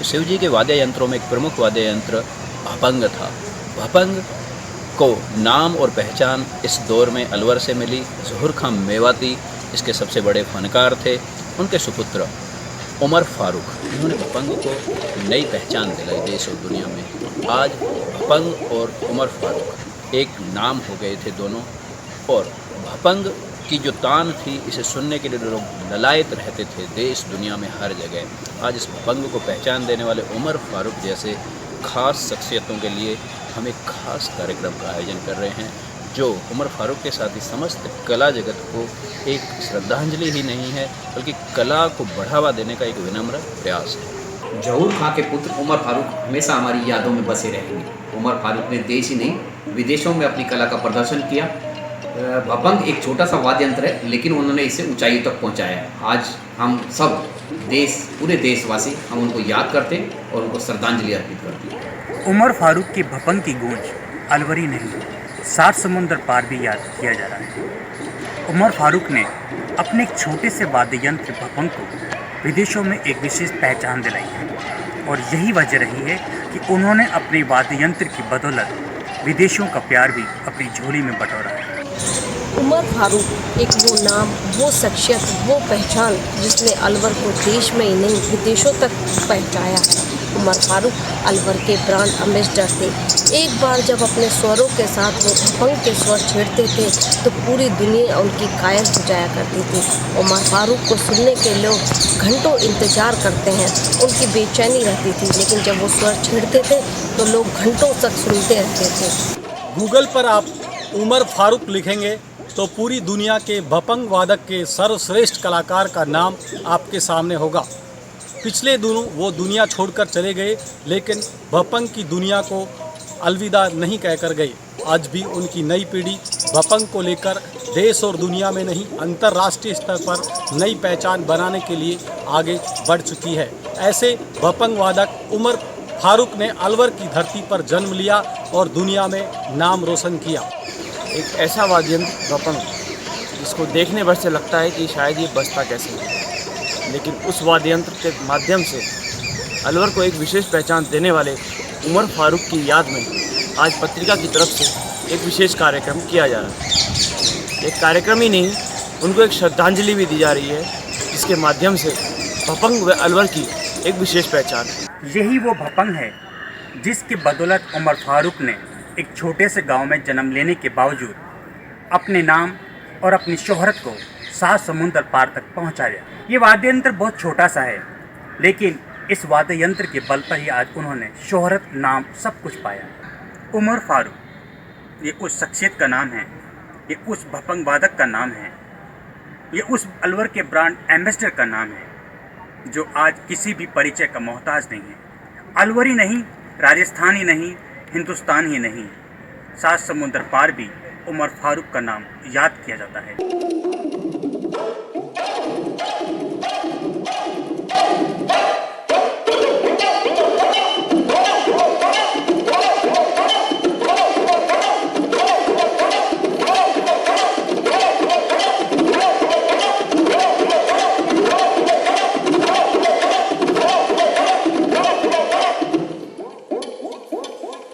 शिव जी के वाद्य यंत्रों में एक प्रमुख वाद्य यंत्र भपंग था। भपंग को नाम और पहचान इस दौर में अलवर से मिली। ज़हुर खां मेवाती इसके सबसे बड़े फनकार थे। उनके सुपुत्र उमर फारूक, इन्होंने भपंग को नई पहचान दिलाई देश और दुनिया में। आज भपंग और उमर फारूक एक नाम हो गए थे दोनों। और भपंग की जो तान थी, इसे सुनने के लिए लोग ललायत रहते थे देश दुनिया में हर जगह। आज इस भपंग को पहचान देने वाले उमर फारूक जैसे खास शख्सियतों के लिए हम एक खास कार्यक्रम का आयोजन कर रहे हैं, जो उमर फारूक के साथ ही समस्त कला जगत को एक श्रद्धांजलि ही नहीं है, बल्कि कला को बढ़ावा देने का एक विनम्र प्रयास है। ज़हुर खां के पुत्र उमर फारूक हमेशा हमारी यादों में बसे रहेंगे। उमर फारूक ने देश ही नहीं विदेशों में अपनी कला का प्रदर्शन किया। भपंग एक छोटा सा वाद्य यंत्र है, लेकिन उन्होंने इसे ऊंचाई तक पहुंचाया। आज हम सब पूरे देशवासी हम उनको याद करते हैं और उनको श्रद्धांजलि अर्पित करते हैं। उमर फारूक की भपंग की गूंज अलवरी नहीं, 7 समुंदर पार भी याद किया जा रहा है। उमर फारूक ने अपने एक छोटे से वाद्य यंत्र भपंग को विदेशों में एक विशेष पहचान दिलाई है, और यही वजह रही है कि उन्होंने अपने वाद्य यंत्र की बदौलत विदेशों का प्यार भी अपनी झोली में बटोरा है। उमर फारूक एक वो नाम, वो शख्सियत, वो पहचान जिसने अलवर को देश में ही नहीं विदेशों तक पहुंचाया है। उमर फारूक अलवर के ब्रांड एम्बेसडर थे। एक बार जब अपने स्वरों के साथ वो भपंग के स्वर छेड़ते थे तो पूरी दुनिया उनकी कायल हो जाया करती थी। उमर फारूक को सुनने के लोग घंटों इंतजार करते हैं, उनकी बेचैनी रहती थी, लेकिन जब वो स्वर छेड़ते थे तो लोग घंटों तक सुनते रहते थे। गूगल पर आप उमर फारूक लिखेंगे तो पूरी दुनिया के भपंग वादक के सर्वश्रेष्ठ कलाकार का नाम आपके सामने होगा। पिछले दिनों वो दुनिया छोड़कर चले गए, लेकिन भपंग की दुनिया को अलविदा नहीं कहकर गए। आज भी उनकी नई पीढ़ी भपंग को लेकर देश और दुनिया में नहीं, अंतर्राष्ट्रीय स्तर पर नई पहचान बनाने के लिए आगे बढ़ चुकी है। ऐसे भपंग वादक उमर फारूक ने अलवर की धरती पर जन्म लिया और दुनिया में नाम रोशन किया। एक ऐसा वाद्य यंत्र भपंग, जिसको देखने भर से लगता है कि शायद ये बजता कैसे है, लेकिन उस वाद्य यंत्र के माध्यम से अलवर को एक विशेष पहचान देने वाले उमर फारूक की याद में आज पत्रिका की तरफ से एक विशेष कार्यक्रम किया जा रहा है। एक कार्यक्रम ही नहीं, उनको एक श्रद्धांजलि भी दी जा रही है, जिसके माध्यम से भपंग व अलवर की एक विशेष पहचान है। यही वो भपंग है जिसकी बदौलत उमर फारूक ने एक छोटे से गांव में जन्म लेने के बावजूद अपने नाम और अपनी शोहरत को 7 समुंदर पार तक पहुंचाया। ये वाद्य यंत्र बहुत छोटा सा है, लेकिन इस वाद्य यंत्र के बल पर ही आज उन्होंने शोहरत, नाम सब कुछ पाया। उमर फारूक ये उस शख्सियत का नाम है, ये उस भपंग वादक का नाम है, ये उस अलवर के ब्रांड एम्बेसडर का नाम है, जो आज किसी भी परिचय का मोहताज नहीं है। अलवरी नहीं, राजस्थान ही नहीं, हिंदुस्तान ही नहीं, 7 समुंदर पार भी उमर फारूक का नाम याद किया जाता है।